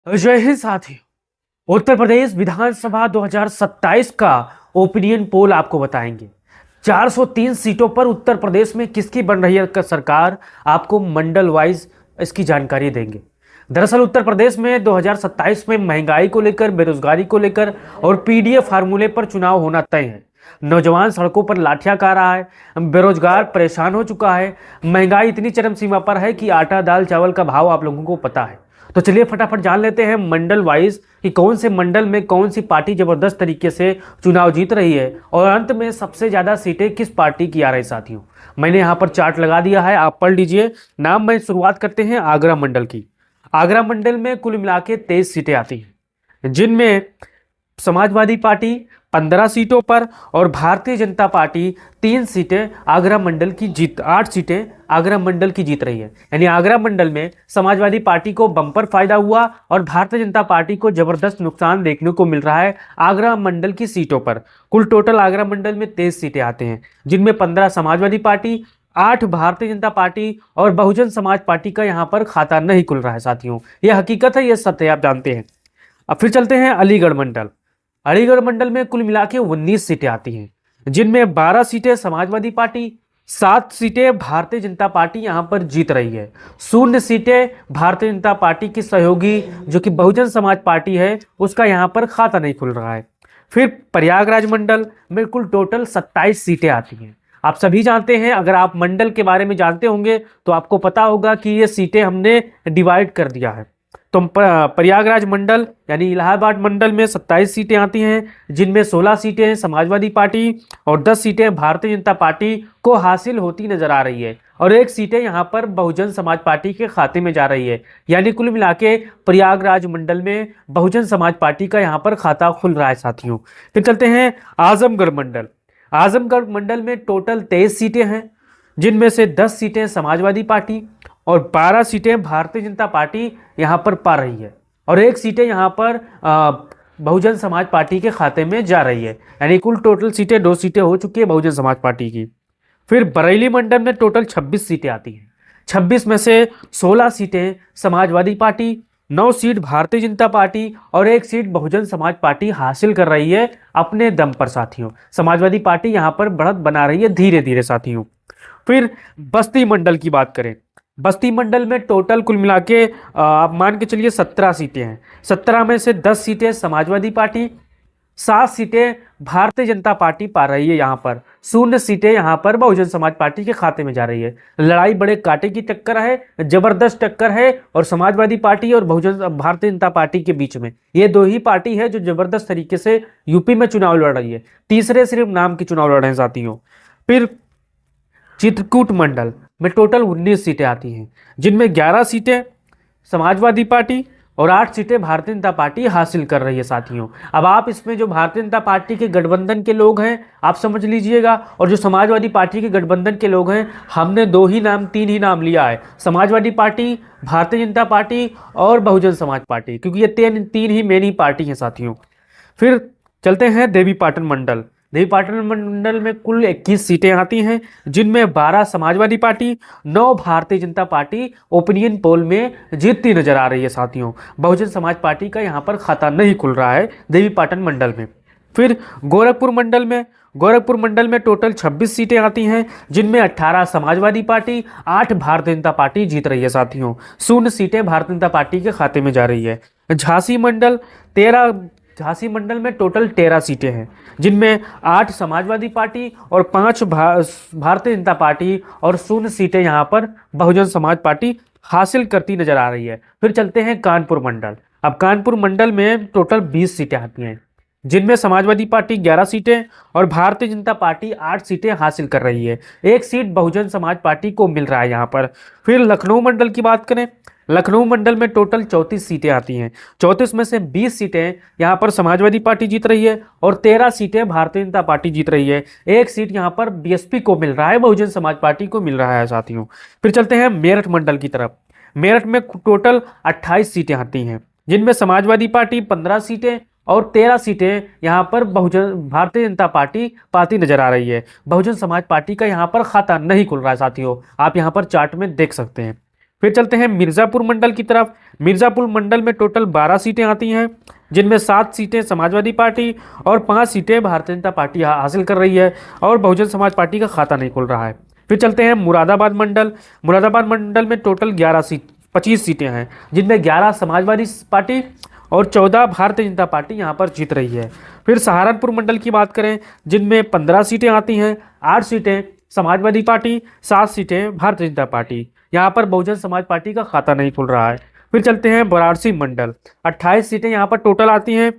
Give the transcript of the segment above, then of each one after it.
जय हिंद साथियों। उत्तर प्रदेश विधानसभा 2027 का ओपिनियन पोल आपको बताएंगे। 403 सीटों पर उत्तर प्रदेश में किसकी बन रही है सरकार, आपको मंडल वाइज इसकी जानकारी देंगे। दरअसल उत्तर प्रदेश में 2027 में महंगाई को लेकर, बेरोजगारी को लेकर और पीडीए फार्मूले पर चुनाव होना तय है। नौजवान सड़कों पर लाठियां खा रहा है, बेरोजगार परेशान हो चुका है, महंगाई इतनी चरम सीमा पर है कि आटा दाल चावल का भाव आप लोगों को पता है। तो चलिए फटाफट जान लेते हैं मंडल वाइज कि कौन से मंडल में कौन सी पार्टी जबरदस्त तरीके से चुनाव जीत रही है और अंत में सबसे ज्यादा सीटें किस पार्टी की आ रही। साथियों, मैंने यहां पर चार्ट लगा दिया है, आप पढ़ लीजिए। नाम में शुरुआत करते हैं आगरा मंडल की। आगरा मंडल में कुल मिला के 23 सीटें आती हैं, जिनमें समाजवादी पार्टी 15 सीटों पर और भारतीय जनता पार्टी 3 सीटें आगरा मंडल की जीत 8 सीटें आगरा मंडल की जीत रही है। यानी आगरा मंडल में समाजवादी पार्टी को बम्पर फायदा हुआ और भारतीय जनता पार्टी को जबरदस्त नुकसान देखने को मिल रहा है आगरा मंडल की सीटों पर। कुल टोटल आगरा मंडल में 23 सीटें आते हैं, जिनमें 15 समाजवादी पार्टी, 8 भारतीय जनता पार्टी और बहुजन समाज पार्टी का यहाँ पर खाता नहीं खुल रहा है। साथियों, यह हकीकत है, यह सत्य आप जानते हैं। अब फिर चलते हैं अलीगढ़ मंडल। अलीगढ़ मंडल में कुल मिला के 19 सीटें आती हैं, जिनमें 12 सीटें समाजवादी पार्टी, 7 सीटें भारतीय जनता पार्टी यहां पर जीत रही है। 0 सीटें भारतीय जनता पार्टी की सहयोगी जो कि बहुजन समाज पार्टी है, उसका यहां पर खाता नहीं खुल रहा है। फिर प्रयागराज मंडल में कुल टोटल 27 सीटें आती हैं। आप सभी जानते हैं, अगर आप मंडल के बारे में जानते होंगे तो आपको पता होगा कि ये सीटें हमने डिवाइड कर दिया है। तो प्रयागराज मंडल यानी इलाहाबाद मंडल में 27 सीटें आती हैं, जिनमें 16 सीटें समाजवादी पार्टी और 10 सीटें भारतीय जनता पार्टी को हासिल होती नजर आ रही है और 1 सीटें यहां पर बहुजन समाज पार्टी के खाते में जा रही है। यानी कुल मिला के प्रयागराज मंडल में बहुजन समाज पार्टी का यहां पर खाता खुल रहा है। साथियों, फिर चलते हैं आजमगढ़ मंडल। आजमगढ़ मंडल में टोटल 23 सीटें हैं, जिनमें से 10 सीटें समाजवादी पार्टी और 12 सीटें भारतीय जनता पार्टी यहां पर पा रही है और 1 सीटें यहां पर बहुजन समाज पार्टी के खाते में जा रही है। यानी कुल टोटल सीटें 2 सीटें हो चुकी है बहुजन समाज पार्टी की। फिर बरेली मंडल में टोटल 26 सीटें आती हैं, 26 में से 16 सीटें Samajwadi party, 9 seat Bharatiya Janata party और 1 सीट बहुजन समाज पार्टी हासिल कर रही है अपने दम पर। साथियों, समाजवादी पार्टी यहां पर बढ़त बना रही है धीरे धीरे। साथियों, फिर बस्ती मंडल की बात करें। बस्ती मंडल में टोटल कुल मिला के आप मान के चलिए 17 सीटें हैं। 17 में से 10 सीटें समाजवादी पार्टी, 7 सीटें भारतीय जनता पार्टी पा रही है यहाँ पर, 0 सीटें यहाँ पर बहुजन समाज पार्टी के खाते में जा रही है। लड़ाई बड़े कांटे की टक्कर है, जबरदस्त टक्कर है और समाजवादी पार्टी और बहुजन भारतीय जनता पार्टी के बीच में ये 2 ही पार्टी है जो जबरदस्त तरीके से यूपी में चुनाव लड़ रही है। तीसरे सिर्फ नाम की चुनाव लड़ रहे हैं। साथियों, फिर चित्रकूट मंडल में टोटल 19 सीटें आती हैं, जिनमें 11 सीटें समाजवादी पार्टी और 8 सीटें भारतीय जनता पार्टी हासिल कर रही है। साथियों, अब आप इसमें जो भारतीय जनता पार्टी के गठबंधन के लोग हैं आप समझ लीजिएगा, और जो समाजवादी पार्टी के गठबंधन के लोग हैं, हमने 3 ही नाम लिया है, समाजवादी पार्टी, भारतीय जनता पार्टी और बहुजन समाज पार्टी, क्योंकि ये तीन ही मेन ही पार्टी हैं। साथियों, फिर चलते हैं देवीपाटन मंडल। देवीपाटन मंडल में कुल 21 सीटें आती हैं, जिनमें 12 Samajwadi party, 9 Bharatiya Janata party opinion poll में जीतती नजर आ रही है। साथियों, बहुजन समाज पार्टी का यहां पर खाता नहीं खुल रहा है देवीपाटन मंडल में। फिर गोरखपुर मंडल में टोटल 26 सीटें आती हैं, जिनमें 18 समाजवादी पार्टी, 8 भारतीय जनता पार्टी जीत रही है। साथियों, 0 सीटें भारतीय जनता पार्टी के खाते में जा रही है। झांसी मंडल में टोटल 13 सीटें हैं, जिनमें 8 समाजवादी पार्टी और 5 भारतीय जनता पार्टी और 0 सीटें यहां पर बहुजन समाज पार्टी हासिल करती नजर आ रही है। फिर चलते हैं कानपुर मंडल। अब कानपुर मंडल में टोटल 20 सीटें आती हैं, जिनमें समाजवादी पार्टी 11 सीटें और भारतीय जनता पार्टी 8 सीटें हासिल कर रही है। 1 सीट बहुजन समाज पार्टी को मिल रहा है यहाँ पर। फिर लखनऊ मंडल की बात करें। लखनऊ मंडल में टोटल 34 सीटें आती हैं, 34 में से 20 सीटें यहाँ पर समाजवादी पार्टी जीत रही है और 13 सीटें भारतीय जनता पार्टी जीत रही है। 1 सीट यहाँ पर बीएसपी को मिल रहा है, बहुजन समाज पार्टी को मिल रहा है। साथियों, फिर चलते हैं मेरठ मंडल की तरफ। मेरठ में टोटल 28 सीटें आती हैं, जिनमें समाजवादी पार्टी 15 सीटें और 13 सीटें यहाँ पर भारतीय जनता पार्टी पाती नजर आ रही है। बहुजन समाज पार्टी का यहाँ पर खाता नहीं खुल रहा है। साथियों, आप यहाँ पर चार्ट में देख सकते हैं। फिर चलते हैं मिर्ज़ापुर मंडल की तरफ। मिर्ज़ापुर मंडल में टोटल 12 सीटें आती हैं, जिनमें 7 सीटें समाजवादी पार्टी और 5 सीटें भारतीय जनता पार्टी हासिल कर रही है और बहुजन समाज पार्टी का खाता नहीं खुल रहा है। फिर चलते हैं मुरादाबाद मंडल। मुरादाबाद मंडल में टोटल 25 सीटें हैं, जिनमें 11 समाजवादी पार्टी और 14 भारतीय जनता पार्टी यहाँ पर जीत रही है। फिर सहारनपुर मंडल की बात करें, जिनमें 15 सीटें आती हैं, 8 सीटें समाजवादी पार्टी, 7 सीटें भारतीय जनता पार्टी। यहाँ पर बहुजन समाज पार्टी का खाता नहीं खुल रहा है। फिर चलते हैं वाराणसी मंडल। 28 सीटें यहाँ पर टोटल आती हैं,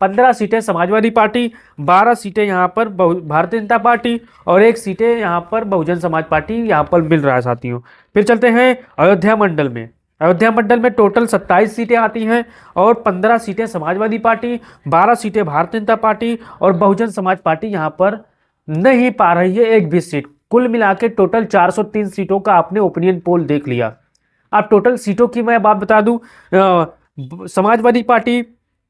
15 सीटें समाजवादी पार्टी, 12 सीटें यहाँ पर भारतीय जनता पार्टी और 1 सीटें यहाँ पर बहुजन समाज पार्टी यहाँ पर मिल रहा है साथियों। फिर चलते हैं अयोध्या मंडल में। अयोध्या मंडल में टोटल 27 सीटें आती हैं और 15 सीटें समाजवादी पार्टी, 12 सीटें भारतीय जनता पार्टी और बहुजन समाज पार्टी यहाँ पर नहीं पा रही है एक भी सीट। कुल मिला के टोटल 403 सीटों का आपने ओपिनियन पोल देख लिया। अब टोटल सीटों की मैं बात बता दूं, समाजवादी पार्टी,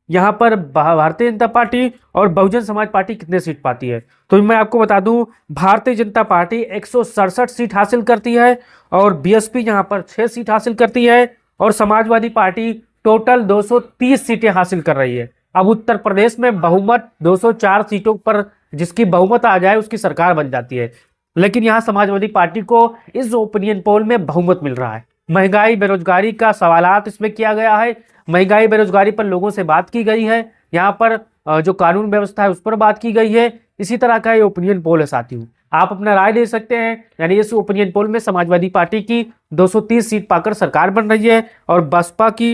यहाँ पर भारतीय जनता पार्टी और बहुजन समाज पार्टी कितने सीट पाती है, तो मैं आपको बता दूं भारतीय जनता पार्टी 167 सीट हासिल करती है और बीएसपी यहाँ पर 6 सीट हासिल करती है और समाजवादी पार्टी टोटल 230 सीटें हासिल कर रही है। अब उत्तर प्रदेश में बहुमत 204 सीटों पर जिसकी बहुमत आ जाए उसकी सरकार बन जाती है, लेकिन यहाँ समाजवादी पार्टी को इस ओपिनियन पोल में बहुमत मिल रहा है। महंगाई बेरोजगारी का सवालात इसमें किया गया है, महंगाई बेरोजगारी पर लोगों से बात की गई है, यहाँ पर जो कानून व्यवस्था है उस पर बात की गई है। इसी तरह का ये ओपिनियन पोल है साथियों, आप अपना राय दे सकते हैं। यानी इस ओपिनियन पोल में समाजवादी पार्टी की 230 सीट पाकर सरकार बन रही है और बसपा की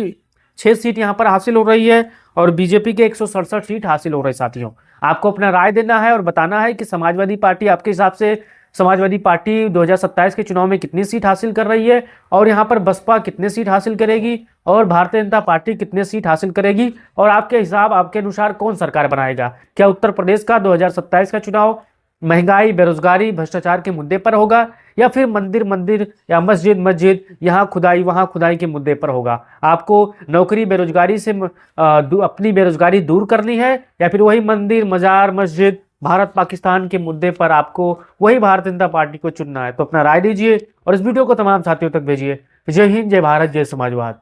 6 सीट यहाँ पर हासिल हो रही है और बीजेपी के 167 सीट हासिल हो रहे साथियों। आपको अपना राय देना है और बताना है कि समाजवादी पार्टी आपके हिसाब से समाजवादी पार्टी 2027 के चुनाव में कितनी सीट हासिल कर रही है और यहाँ पर बसपा कितने सीट हासिल करेगी और भारतीय जनता पार्टी कितने सीट हासिल करेगी और आपके हिसाब आपके अनुसार कौन सरकार बनाएगा। क्या उत्तर प्रदेश का 2027 का चुनाव महंगाई बेरोजगारी भ्रष्टाचार के मुद्दे पर होगा या फिर मंदिर मंदिर या मस्जिद मस्जिद यहाँ खुदाई वहाँ खुदाई के मुद्दे पर होगा। आपको नौकरी बेरोजगारी से अपनी बेरोजगारी दूर करनी है या फिर वही मंदिर मजार मस्जिद भारत पाकिस्तान के मुद्दे पर आपको वही भारतीय जनता पार्टी को चुनना है। तो अपना राय दीजिए और इस वीडियो को तमाम साथियों तक भेजिए। जय हिंद, जय भारत, जय समाजवाद।